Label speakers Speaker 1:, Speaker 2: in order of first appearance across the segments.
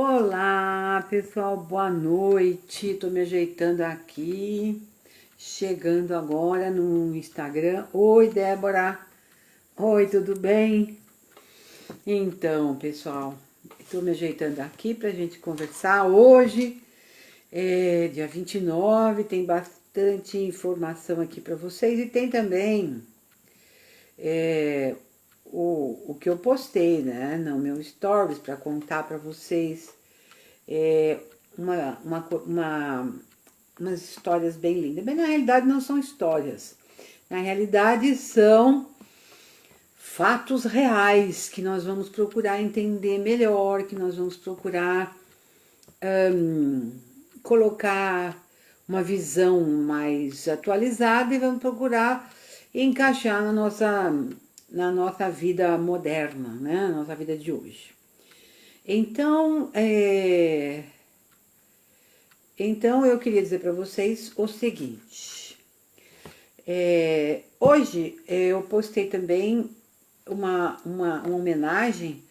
Speaker 1: Olá, pessoal, boa noite. Tô me ajeitando aqui, chegando agora no Instagram. Oi, Débora. Oi, tudo bem? Então, pessoal, tô me ajeitando aqui pra gente conversar. Hoje é dia 29, tem bastante informação aqui para vocês e tem também é, o que eu postei, né, no meu stories para contar para vocês é, uma, uma, uma, umas histórias bem lindas. Bem, na realidade não são histórias, na realidade são fatos reais que nós vamos procurar entender melhor, que nós vamos procurar colocar uma visão mais atualizada e vamos procurar encaixar na nossa vida moderna, né? Na nossa vida de hoje. Então, então eu queria dizer para vocês o seguinte. Hoje eu postei também uma homenagem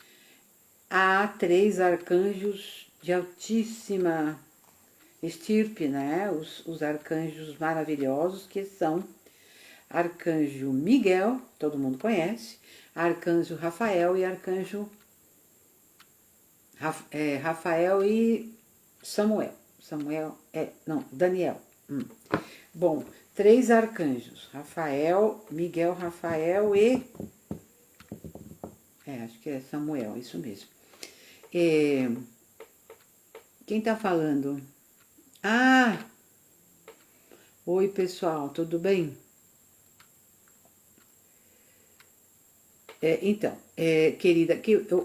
Speaker 1: a 3 arcanjos de altíssima estirpe, né? Os arcanjos maravilhosos que são Arcanjo Miguel, todo mundo conhece, Arcanjo Rafael e Arcanjo Rafael e Samuel. Daniel. Bom, 3 arcanjos, Rafael, Miguel, Rafael e... acho que é Samuel, isso mesmo. Quem tá falando? Ah! Oi, pessoal, tudo bem? Querida,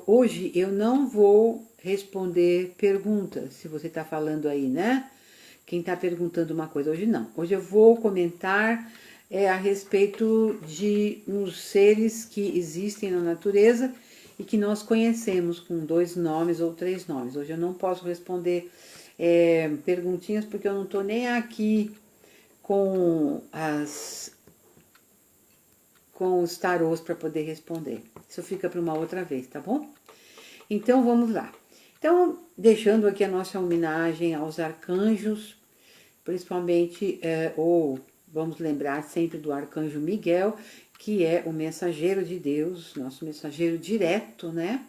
Speaker 1: hoje eu não vou responder perguntas, se você tá falando aí, né? Quem tá perguntando uma coisa, hoje não. Hoje eu vou comentar a respeito de uns seres que existem na natureza e que nós conhecemos com 2 nomes ou 3 nomes. Hoje eu não posso responder perguntinhas porque eu não tô nem aqui com os tarôs para poder responder. Isso fica para uma outra vez, tá bom? Então vamos lá. Então, deixando aqui a nossa homenagem aos arcanjos, principalmente, ou vamos lembrar sempre do arcanjo Miguel, que é o mensageiro de Deus, nosso mensageiro direto, né?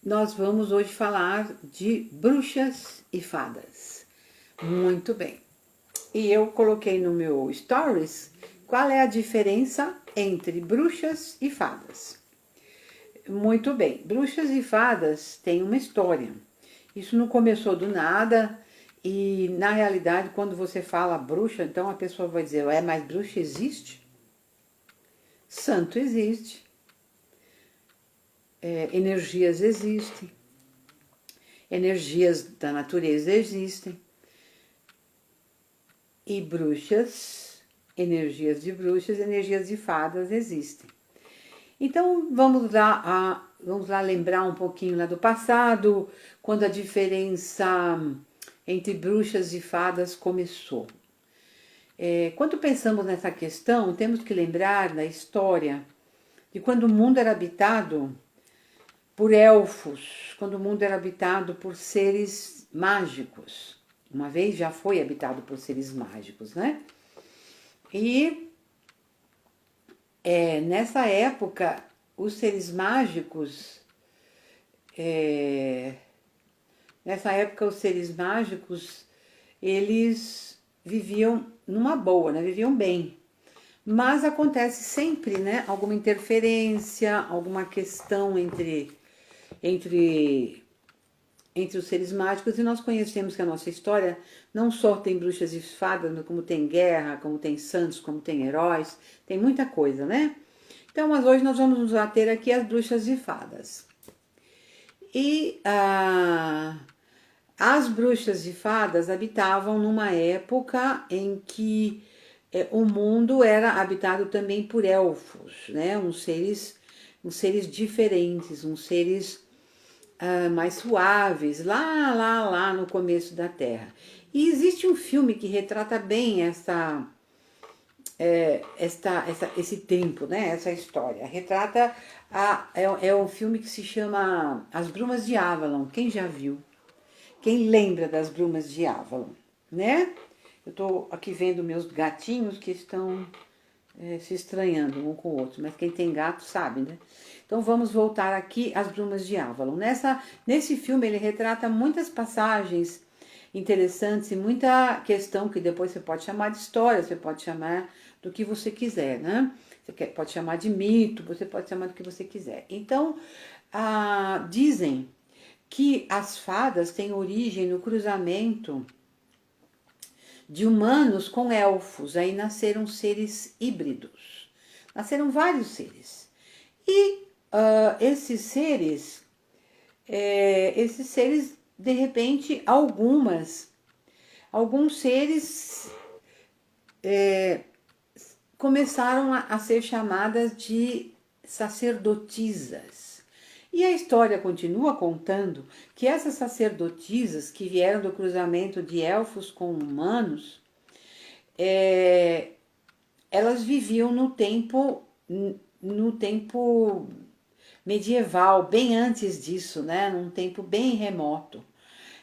Speaker 1: Nós vamos hoje falar de bruxas e fadas. Muito bem. E eu coloquei no meu stories qual é a diferença entre bruxas e fadas. Muito bem, bruxas e fadas têm uma história. Isso não começou do nada e, na realidade, quando você fala bruxa, então a pessoa vai dizer, mas bruxa existe? Santo existe. Energias existem. Energias da natureza existem. E bruxas, energias de bruxas, energias de fadas existem. Então vamos lá lembrar um pouquinho lá do passado, quando a diferença entre bruxas e fadas começou. Quando pensamos nessa questão, temos que lembrar da história de quando o mundo era habitado por elfos, quando o mundo era habitado por seres mágicos. Uma vez já foi habitado por seres mágicos, né? E nessa época, os seres mágicos, eles viviam numa boa, né? Viviam bem. Mas acontece sempre, né? Alguma interferência, alguma questão entre os seres mágicos, e nós conhecemos que a nossa história não só tem bruxas e fadas, mas como tem guerra, como tem santos, como tem heróis, tem muita coisa, né? Então, mas hoje nós vamos nos ater aqui às bruxas e fadas. E as bruxas e fadas habitavam numa época em que o mundo era habitado também por elfos, né? Uns seres diferentes, uns seres mais suaves, lá no começo da Terra. E existe um filme que retrata bem esse tempo, né? Essa história. Retrata, é um filme que se chama As Brumas de Avalon. Quem já viu? Quem lembra das Brumas de Avalon, né? Eu tô aqui vendo meus gatinhos que estão se estranhando um com o outro, mas quem tem gato sabe, né? Então vamos voltar aqui às Brumas de Avalon. Nesse filme ele retrata muitas passagens interessantes e muita questão que depois você pode chamar de história, você pode chamar do que você quiser, né? Pode chamar de mito, você pode chamar do que você quiser. Então, dizem que as fadas têm origem no cruzamento de humanos com elfos. Aí nasceram seres híbridos. Nasceram vários seres. E esses seres, de repente, alguns seres começaram a ser chamadas de sacerdotisas. E a história continua contando que essas sacerdotisas que vieram do cruzamento de elfos com humanos, elas viviam no tempo medieval, bem antes disso, né? Num tempo bem remoto.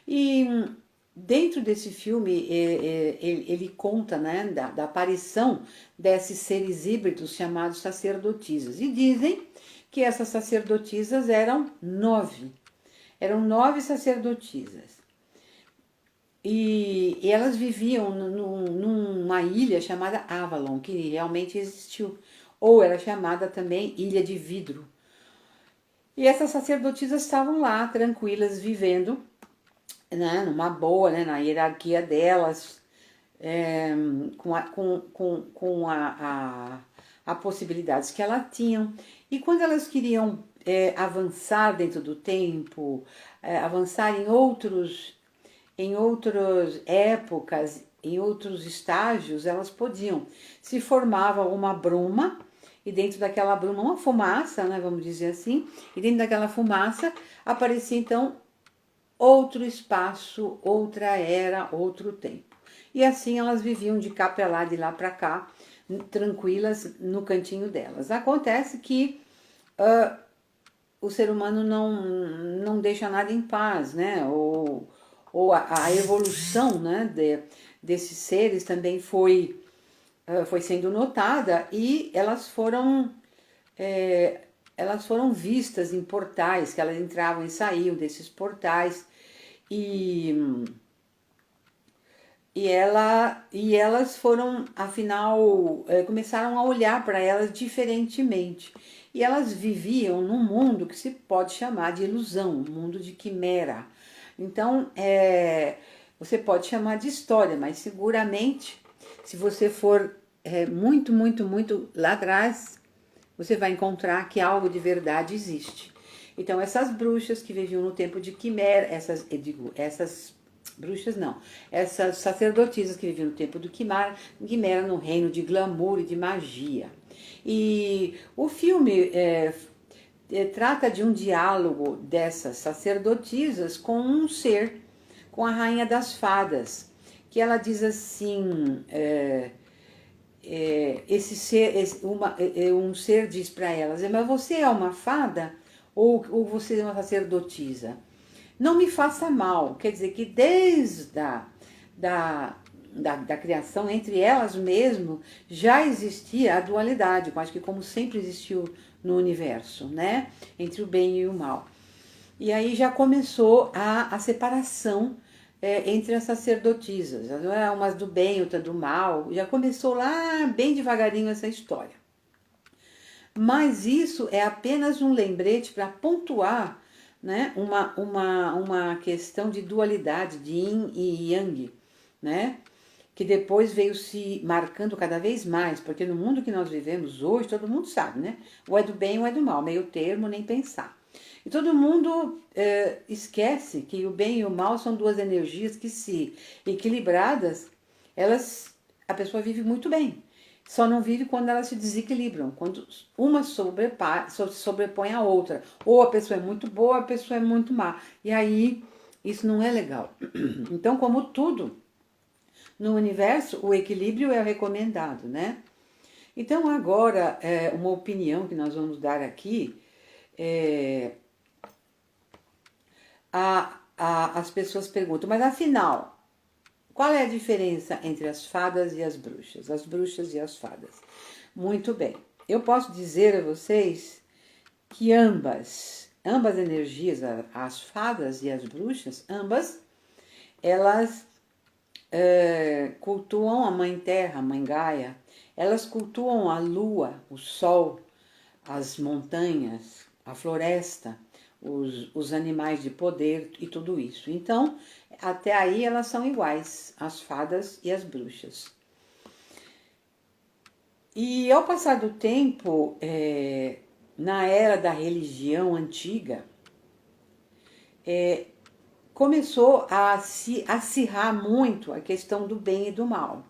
Speaker 1: E dentro desse filme ele conta, né, da aparição desses seres híbridos chamados sacerdotisas. E dizem que essas sacerdotisas eram 9. Eram 9 sacerdotisas. E elas viviam numa ilha chamada Avalon, que realmente existiu. Ou era chamada também Ilha de Vidro. E essas sacerdotisas estavam lá, tranquilas, vivendo, né, numa boa, né, na hierarquia delas, com a possibilidades que elas tinham. E quando elas queriam avançar dentro do tempo, avançar em outras épocas, em outros estágios, elas podiam. Se formava uma bruma, e dentro daquela bruma, uma fumaça, né, vamos dizer assim, e dentro daquela fumaça aparecia então outro espaço, outra era, outro tempo. E assim elas viviam de cá para lá, de lá para cá, tranquilas no cantinho delas. Acontece que o ser humano não deixa nada em paz, né? Ou a evolução, né, desses seres também foi sendo notada, e elas foram vistas em portais, que elas entravam e saíam desses portais, e elas foram, afinal, começaram a olhar para elas diferentemente. E elas viviam num mundo que se pode chamar de ilusão, um mundo de quimera. Então, você pode chamar de história, mas seguramente, se você for muito, muito, muito lá atrás, você vai encontrar que algo de verdade existe. Então, essas bruxas que viviam no tempo de quimera, essas bruxas não, essas sacerdotisas que viviam no tempo do quimera, no reino de glamour e de magia. E o filme trata de um diálogo dessas sacerdotisas com um ser, com a rainha das fadas, que ela diz assim, um ser diz para elas: mas você é uma fada ou você é uma sacerdotisa? Não me faça mal. Quer dizer que desde da criação, entre elas mesmo, já existia a dualidade, eu acho que como sempre existiu no universo, né? Entre o bem e o mal. E aí já começou a separação entre as sacerdotisas, umas do bem, outras do mal. Já começou lá bem devagarinho essa história. Mas isso é apenas um lembrete para pontuar, né, uma questão de dualidade, de yin e yang, né, que depois veio se marcando cada vez mais, porque no mundo que nós vivemos hoje, todo mundo sabe, né, ou é do bem ou é do mal, meio termo, nem pensar. E todo mundo esquece que o bem e o mal são duas energias que, se equilibradas, a pessoa vive muito bem. Só não vive quando elas se desequilibram, quando uma sobrepõe à outra. Ou a pessoa é muito boa, a pessoa é muito má. E aí, isso não é legal. Então, como tudo no universo, o equilíbrio é recomendado, né? Então agora, uma opinião que nós vamos dar aqui, as pessoas perguntam, mas afinal, qual é a diferença entre as fadas e as bruxas e as fadas? Muito bem, eu posso dizer a vocês que ambas energias, as fadas e as bruxas, ambas, elas cultuam a Mãe Terra, a Mãe Gaia, elas cultuam a lua, o sol, as montanhas, a floresta, os animais de poder e tudo isso. Então, até aí elas são iguais, as fadas e as bruxas. E ao passar do tempo, na era da religião antiga, começou a se acirrar muito a questão do bem e do mal.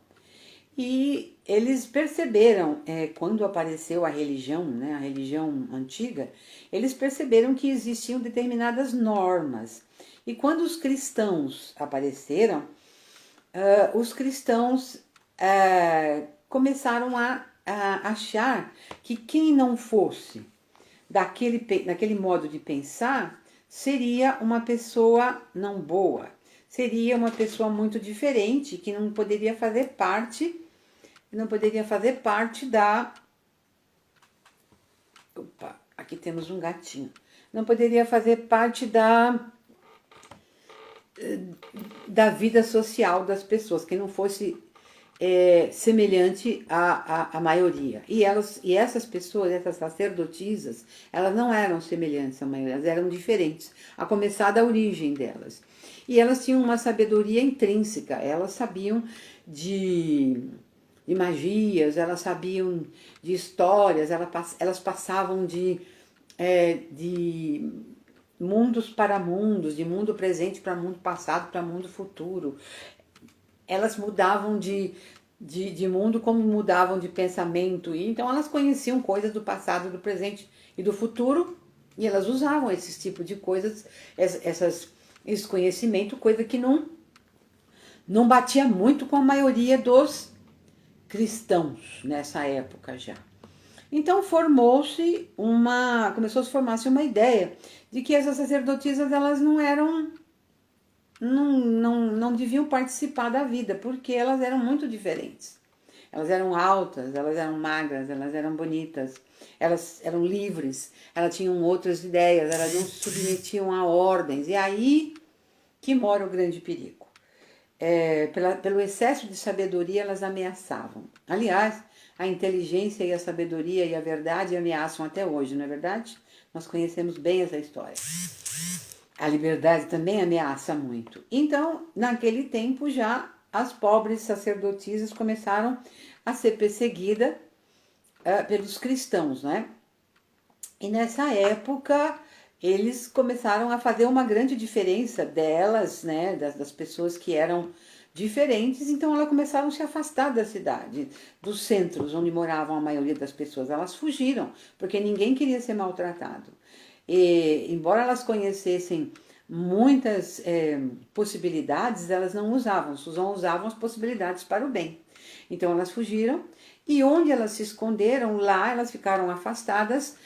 Speaker 1: E eles perceberam, quando apareceu a religião, né, a religião antiga, eles perceberam que existiam determinadas normas. E quando os cristãos apareceram, os cristãos começaram a achar que quem não fosse daquele modo de pensar seria uma pessoa não boa, seria uma pessoa muito diferente, que não poderia fazer parte da... Opa, aqui temos um gatinho. Não poderia fazer parte da vida social das pessoas, que não fosse semelhante à maioria. E essas pessoas, essas sacerdotisas, elas não eram semelhantes à maioria, elas eram diferentes, a começar da origem delas. E elas tinham uma sabedoria intrínseca, elas sabiam de magias, elas sabiam de histórias, elas passavam de mundos para mundos, de mundo presente para mundo passado, para mundo futuro. Elas mudavam de mundo como mudavam de pensamento. E então elas conheciam coisas do passado, do presente e do futuro, e elas usavam esse tipo de coisas, esse conhecimento, coisa que não batia muito com a maioria dos cristãos nessa época já. Então começou a se formar-se uma ideia de que essas sacerdotisas elas não deviam participar da vida, porque elas eram muito diferentes. Elas eram altas, elas eram magras, elas eram bonitas, elas eram livres, elas tinham outras ideias, elas não se submetiam a ordens. E aí que mora o grande perigo. Pelo excesso de sabedoria, elas ameaçavam. Aliás, a inteligência e a sabedoria e a verdade ameaçam até hoje, não é verdade? Nós conhecemos bem essa história. A liberdade também ameaça muito. Então, naquele tempo já, as pobres sacerdotisas começaram a ser perseguidas pelos cristãos, né? E nessa época, eles começaram a fazer uma grande diferença delas, né? Das pessoas que eram diferentes, então elas começaram a se afastar da cidade, dos centros onde moravam a maioria das pessoas. Elas fugiram, porque ninguém queria ser maltratado. E, embora elas conhecessem muitas possibilidades, elas não usavam, só usavam as possibilidades para o bem. Então elas fugiram, e onde elas se esconderam, lá elas ficaram afastadas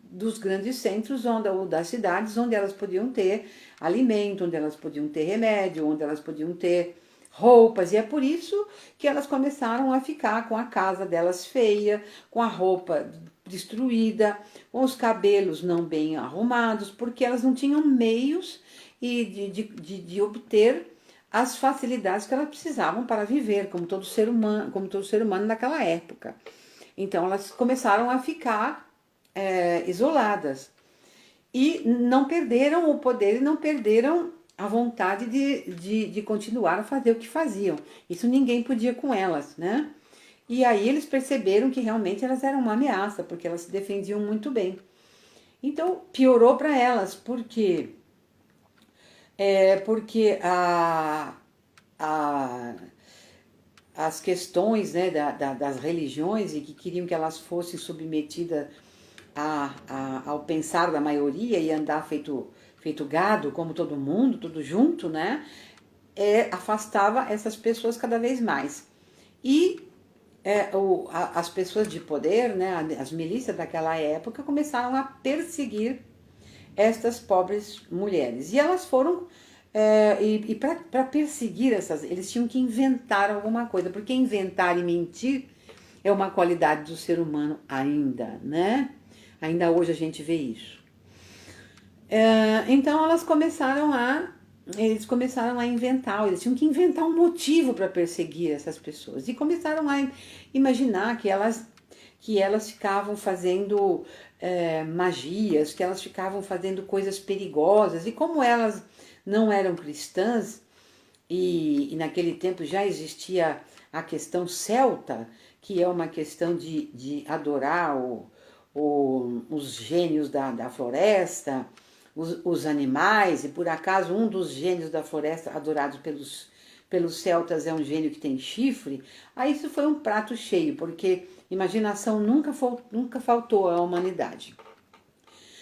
Speaker 1: dos grandes centros ou das cidades, onde elas podiam ter alimento, onde elas podiam ter remédio, onde elas podiam ter roupas. E é por isso que elas começaram a ficar com a casa delas feia, com a roupa destruída, com os cabelos não bem arrumados, porque elas não tinham meios de obter as facilidades que elas precisavam para viver, como todo ser humano naquela época. Então elas começaram a ficar isoladas e não perderam o poder e não perderam a vontade de continuar a fazer o que faziam. Isso ninguém podia com elas, né? E aí eles perceberam que realmente elas eram uma ameaça, porque elas se defendiam muito bem. Então piorou para elas, porque as questões, né, das religiões, e que queriam que elas fossem submetidas ao pensar da maioria e andar feito gado, como todo mundo, tudo junto, né? Afastava essas pessoas cada vez mais. E as pessoas de poder, né, as milícias daquela época, começaram a perseguir estas pobres mulheres. E elas foram, para perseguir eles tinham que inventar alguma coisa, porque inventar e mentir é uma qualidade do ser humano ainda, né? Ainda hoje a gente vê isso. Então eles começaram a inventar, eles tinham que inventar um motivo para perseguir essas pessoas. E começaram a imaginar que elas ficavam fazendo magias, que elas ficavam fazendo coisas perigosas. E como elas não eram cristãs, e naquele tempo já existia a questão celta, que é uma questão de adorar os gênios da floresta, os animais, e por acaso um dos gênios da floresta adorados pelos celtas é um gênio que tem chifre, aí isso foi um prato cheio, porque imaginação nunca faltou à humanidade,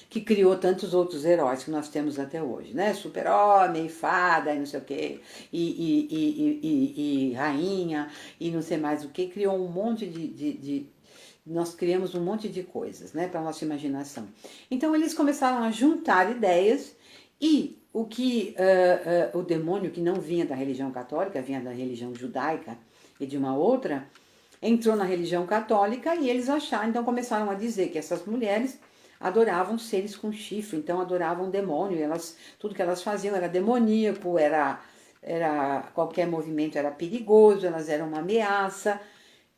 Speaker 1: que criou tantos outros heróis que nós temos até hoje, né? Super-homem, fada, e não sei o quê, e rainha, e não sei mais o que, criou um monte nós criamos um monte de coisas, né, para nossa imaginação. Então eles começaram a juntar ideias e o demônio que não vinha da religião católica, vinha da religião judaica e de uma outra, entrou na religião católica e eles acharam, então começaram a dizer que essas mulheres adoravam seres com chifre, então adoravam demônio, tudo que elas faziam era demoníaco, era qualquer movimento era perigoso, elas eram uma ameaça.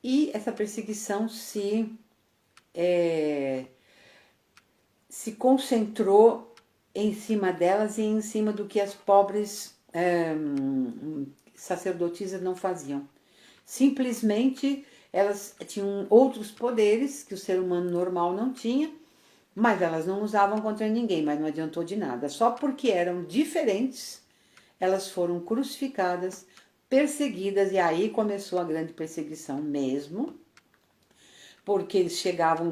Speaker 1: E essa perseguição se concentrou em cima delas e em cima do que as pobres sacerdotisas não faziam. Simplesmente elas tinham outros poderes que o ser humano normal não tinha, mas elas não usavam contra ninguém, mas não adiantou de nada. Só porque eram diferentes, elas foram crucificadas, perseguidas, e aí começou a grande perseguição mesmo, porque eles chegavam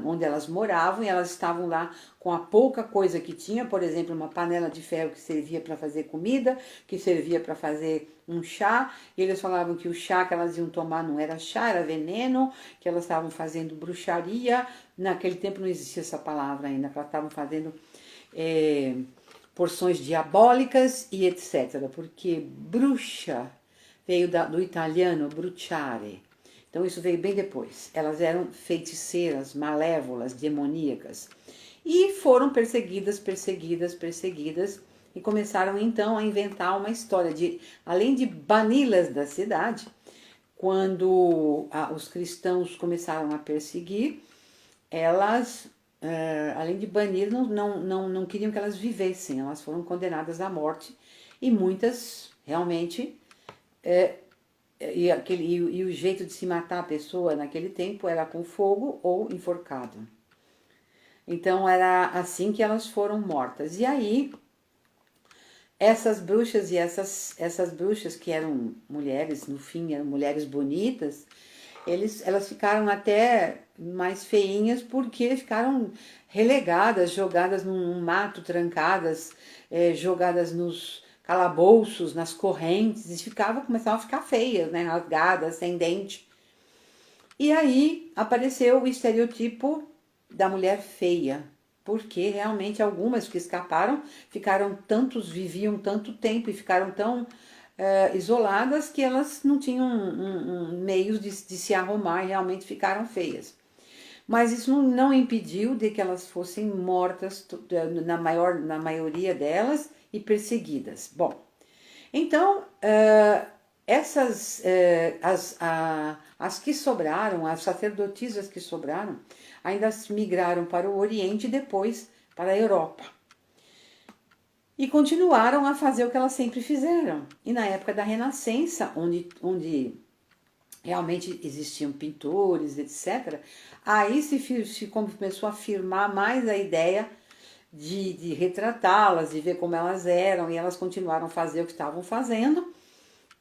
Speaker 1: onde elas moravam e elas estavam lá com a pouca coisa que tinha, por exemplo, uma panela de ferro que servia para fazer comida, que servia para fazer um chá, e eles falavam que o chá que elas iam tomar não era chá, era veneno, que elas estavam fazendo bruxaria. Naquele tempo não existia essa palavra ainda, que elas estavam fazendo porções diabólicas e etc. Porque bruxa veio do italiano bruciare. Então isso veio bem depois. Elas eram feiticeiras, malévolas, demoníacas. E foram perseguidas, e começaram então a inventar uma história além de bani-las da cidade, quando os cristãos começaram a perseguir, elas, além de banir, não queriam que elas vivessem, elas foram condenadas à morte, e muitas realmente... E o jeito de se matar a pessoa naquele tempo era com fogo ou enforcado. Então era assim que elas foram mortas. E aí, essas bruxas essas bruxas que eram mulheres, no fim eram mulheres bonitas, elas ficaram até mais feinhas porque ficaram relegadas, jogadas num mato, trancadas, jogadas nos calabouços, nas correntes, e começavam a ficar feias, né, rasgadas, sem dente. E aí apareceu o estereotipo da mulher feia, porque realmente algumas que escaparam viviam tanto tempo e ficaram tão isoladas que elas não tinham meios de se arrumar e realmente ficaram feias. Mas isso não impediu de que elas fossem mortas, na maioria delas, e perseguidas. Bom, então, as que sobraram, as sacerdotisas que sobraram, ainda migraram para o Oriente e depois para a Europa. E continuaram a fazer o que elas sempre fizeram. E na época da Renascença, onde realmente existiam pintores, etc., aí se começou a afirmar mais a ideia de retratá-las, de ver como elas eram, e elas continuaram a fazer o que estavam fazendo,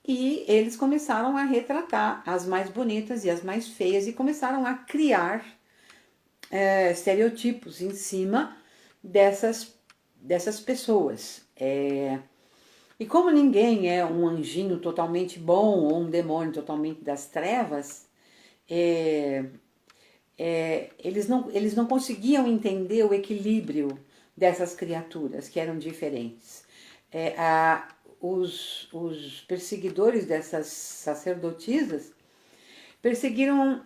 Speaker 1: e eles começaram a retratar as mais bonitas e as mais feias, e começaram a criar estereotipos em cima dessas pessoas. E como ninguém é um anjinho totalmente bom ou um demônio totalmente das trevas, é, eles não conseguiam entender o equilíbrio dessas criaturas que eram diferentes. Os perseguidores dessas sacerdotisas perseguiram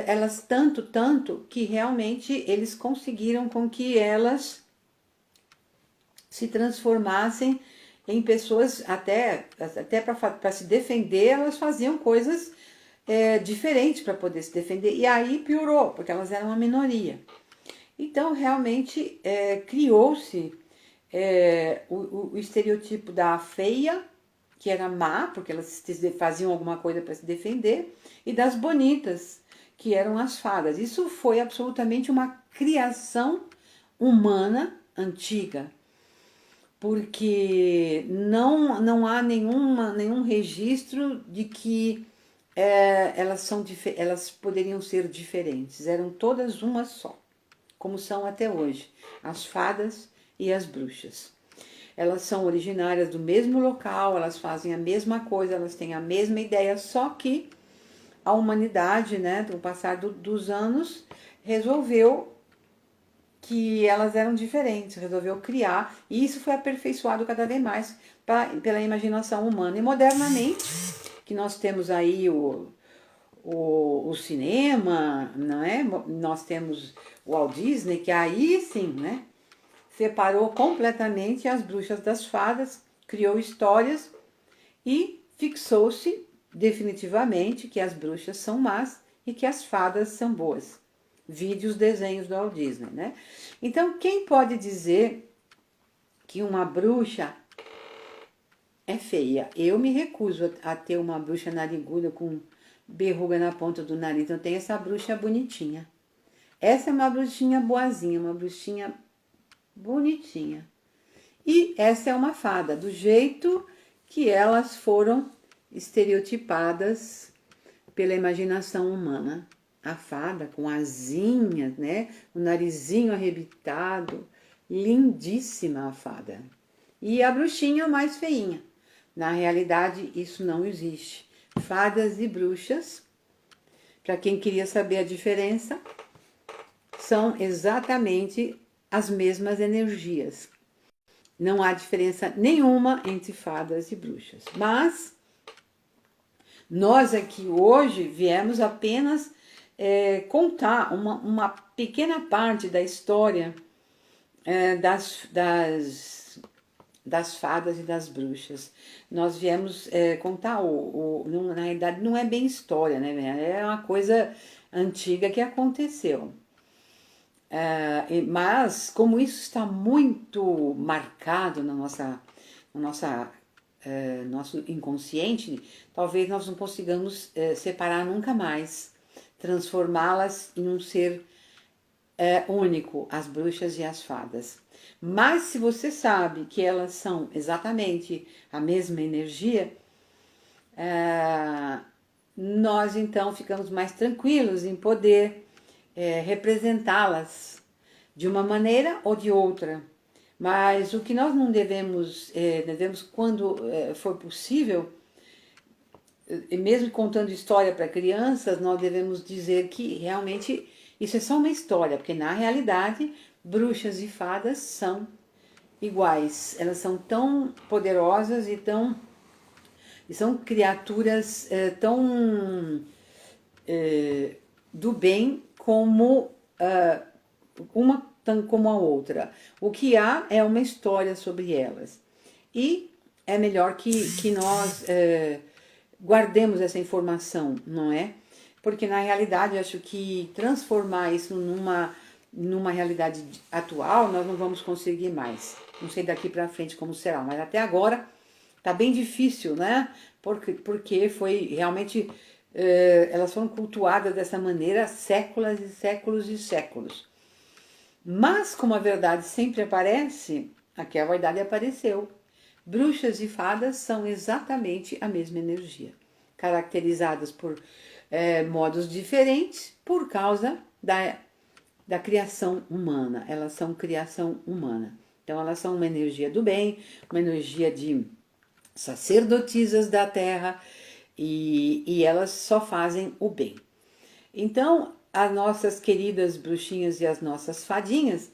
Speaker 1: elas tanto que realmente eles conseguiram com que elas se transformassem em pessoas, até para se defender, elas faziam coisas diferentes para poder se defender, e aí piorou, porque elas eram uma minoria. Então, realmente, criou-se o estereotipo da feia, que era má, porque elas faziam alguma coisa para se defender, e das bonitas, que eram as fadas. Isso foi absolutamente uma criação humana antiga, porque não há nenhum registro de que elas poderiam ser diferentes. Eram todas uma só, como são até hoje, as fadas e as bruxas. Elas são originárias do mesmo local, elas fazem a mesma coisa, elas têm a mesma ideia, só que a humanidade, né, com o passar dos anos, resolveu que elas eram diferentes, resolveu criar, e isso foi aperfeiçoado cada vez mais pela imaginação humana. E modernamente, que nós temos aí o cinema, não é? Nós temos o Walt Disney, que aí sim, né, separou completamente as bruxas das fadas, criou histórias e fixou-se definitivamente que as bruxas são más e que as fadas são boas. Vide os desenhos do Walt Disney, né? Então, quem pode dizer que uma bruxa é feia? Eu me recuso a ter uma bruxa nariguda com berruga na ponta do nariz. Então, tem essa bruxa bonitinha. Essa é uma bruxinha boazinha, uma bruxinha bonitinha. E essa é uma fada, do jeito que elas foram estereotipadas pela imaginação humana. A fada com asinhas, né? O narizinho arrebitado. Lindíssima a fada. E a bruxinha mais feinha. Na realidade, isso não existe. Fadas e bruxas, para quem queria saber a diferença, são exatamente as mesmas energias. Não há diferença nenhuma entre fadas e bruxas. Mas nós aqui hoje viemos apenas contar uma pequena parte da história das fadas e das bruxas. Nós viemos contar, na realidade não é bem história, né? É uma coisa antiga que aconteceu. Mas como isso está muito marcado na nosso inconsciente, talvez nós não consigamos separar nunca mais, transformá-las em um ser único, as bruxas e as fadas. Mas se você sabe que elas são exatamente a mesma energia, nós então ficamos mais tranquilos em poder representá-las de uma maneira ou de outra. Mas o que nós não devemos quando for possível, e mesmo contando história para crianças, nós devemos dizer que realmente isso é só uma história, porque na realidade bruxas e fadas são iguais. Elas são tão poderosas e são criaturas tão do bem como uma como a outra. O que há é uma história sobre elas. E é melhor que nós guardemos essa informação, não é? Porque na realidade eu acho que transformar isso numa realidade atual nós não vamos conseguir mais. Não sei daqui para frente como será, mas até agora tá bem difícil, né? Porque foi realmente elas foram cultuadas dessa maneira séculos e séculos e séculos. Mas como a verdade sempre aparece, aqui a verdade apareceu. Bruxas e fadas são exatamente a mesma energia, caracterizadas por modos diferentes por causa da criação humana. Elas são criação humana. Então elas são uma energia do bem, uma energia de sacerdotisas da terra, e elas só fazem o bem. Então, as nossas queridas bruxinhas e as nossas fadinhas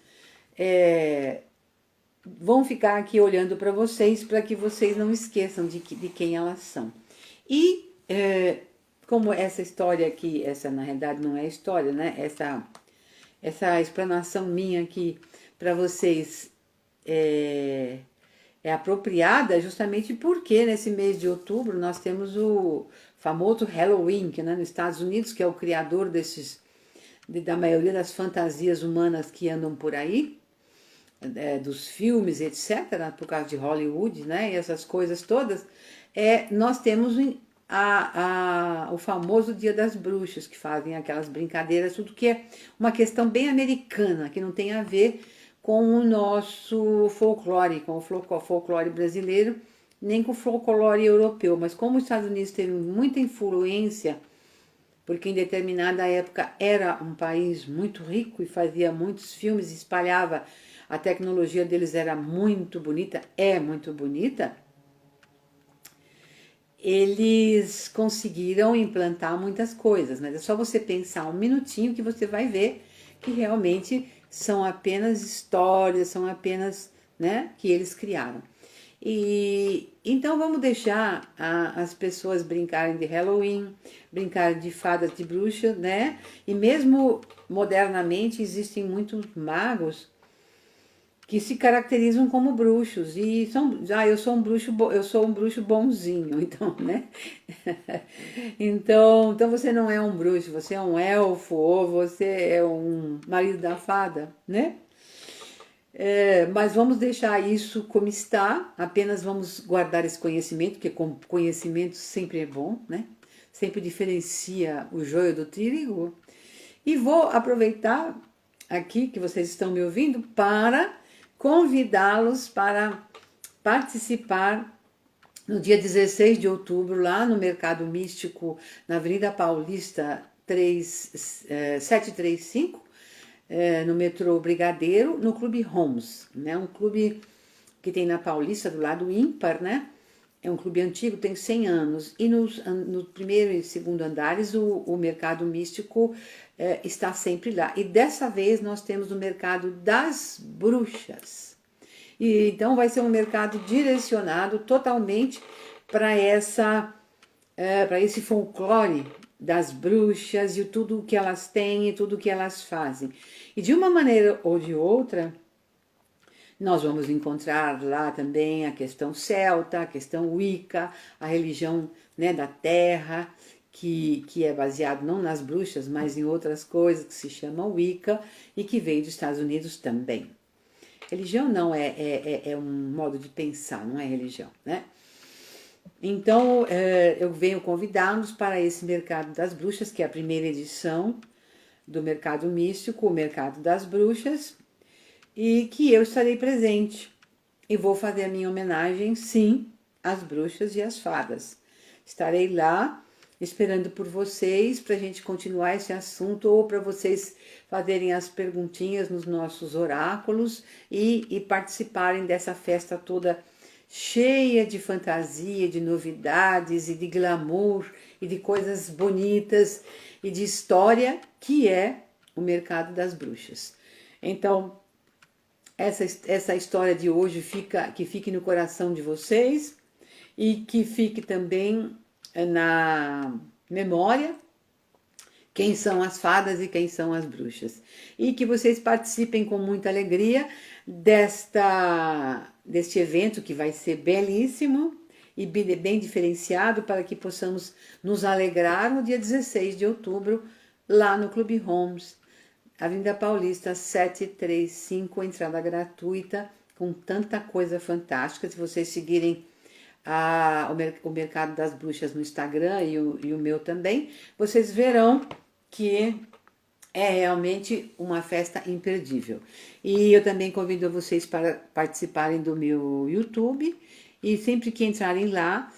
Speaker 1: vão ficar aqui olhando para que vocês não esqueçam de quem elas são. E como essa história aqui, essa na realidade não é história, né? Essa explanação minha aqui para vocês é apropriada justamente porque nesse mês de outubro nós temos o famoso Halloween, que, né, nos Estados Unidos, que é o criador da maioria das fantasias humanas que andam por aí, dos filmes, etc., por causa de Hollywood, né, e essas coisas todas, nós temos o famoso Dia das Bruxas, que fazem aquelas brincadeiras, tudo que é uma questão bem americana, que não tem a ver com o nosso folclore, com o folclore brasileiro, nem com o folclore europeu. Mas como os Estados Unidos teve muita influência, porque em determinada época era um país muito rico e fazia muitos filmes, espalhava, a tecnologia deles era muito bonita, é muito bonita, eles conseguiram implantar muitas coisas, mas é só você pensar um minutinho que você vai ver que realmente são apenas histórias, são apenas, né, que eles criaram. E então vamos deixar as pessoas brincarem de Halloween, brincarem de fadas de bruxa, né? E mesmo modernamente existem muitos magos que se caracterizam como bruxos e são, eu sou um bruxo bonzinho, então, né? Então você não é um bruxo, você é um elfo ou você é um marido da fada, né? Mas vamos deixar isso como está, apenas vamos guardar esse conhecimento, porque conhecimento sempre é bom, né? Sempre diferencia o joio do trigo. E vou aproveitar aqui que vocês estão me ouvindo para convidá-los para participar no dia 16 de outubro, lá no Mercado Místico, na Avenida Paulista 735, no metrô Brigadeiro, no Clube Homes, né? Um clube que tem na Paulista, do lado ímpar, né? É um clube antigo, tem 100 anos. E no primeiro e segundo andares, o Mercado Místico está sempre lá. E dessa vez nós temos o Mercado das Bruxas. E então vai ser um mercado direcionado totalmente para para esse folclore das bruxas e tudo o que elas têm e tudo o que elas fazem. E de uma maneira ou de outra, nós vamos encontrar lá também a questão celta, a questão wicca, a religião, né, da terra, que é baseado não nas bruxas, mas em outras coisas que se chama wicca e que veio dos Estados Unidos também. Religião não é um modo de pensar, não é religião, né? Então, eu venho convidá-los para esse Mercado das Bruxas, que é a primeira edição do Mercado Místico, o Mercado das Bruxas, e que eu estarei presente. E vou fazer a minha homenagem, sim, às bruxas e às fadas. Estarei lá esperando por vocês para a gente continuar esse assunto ou para vocês fazerem as perguntinhas nos nossos oráculos e participarem dessa festa toda cheia de fantasia, de novidades e de glamour e de coisas bonitas e de história que é o Mercado das Bruxas. Então, essa história de hoje que fique no coração de vocês e que fique também na memória quem são as fadas e quem são as bruxas. E que vocês participem com muita alegria deste evento que vai ser belíssimo e bem diferenciado para que possamos nos alegrar no dia 16 de outubro lá no Clube Homes, Avenida Paulista 735, entrada gratuita, com tanta coisa fantástica. Se vocês seguirem o Mercado das Bruxas no Instagram e o meu também, vocês verão que é realmente uma festa imperdível. E eu também convido vocês para participarem do meu YouTube e sempre que entrarem lá,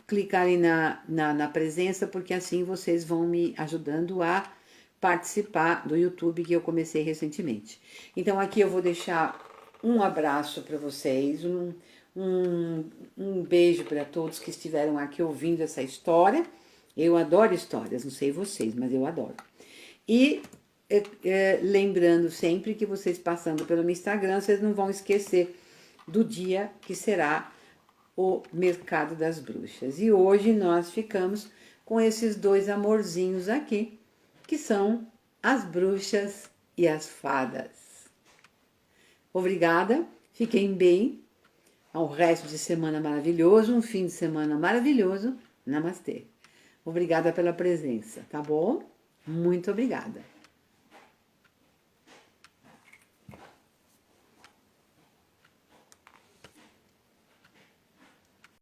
Speaker 1: clicarem na presença, porque assim vocês vão me ajudando a participar do YouTube que eu comecei recentemente. Então aqui eu vou deixar um abraço para vocês, um beijo para todos que estiveram aqui ouvindo essa história Eu adoro histórias, não sei vocês, mas eu adoro. E lembrando sempre que vocês passando pelo meu Instagram, vocês não vão esquecer do dia que será o Mercado das Bruxas. E hoje nós ficamos com esses dois amorzinhos aqui, que são as bruxas e as fadas. Obrigada, fiquem bem, ao resto de semana maravilhoso, um fim de semana maravilhoso. Namastê. Obrigada pela presença, tá bom? Muito obrigada.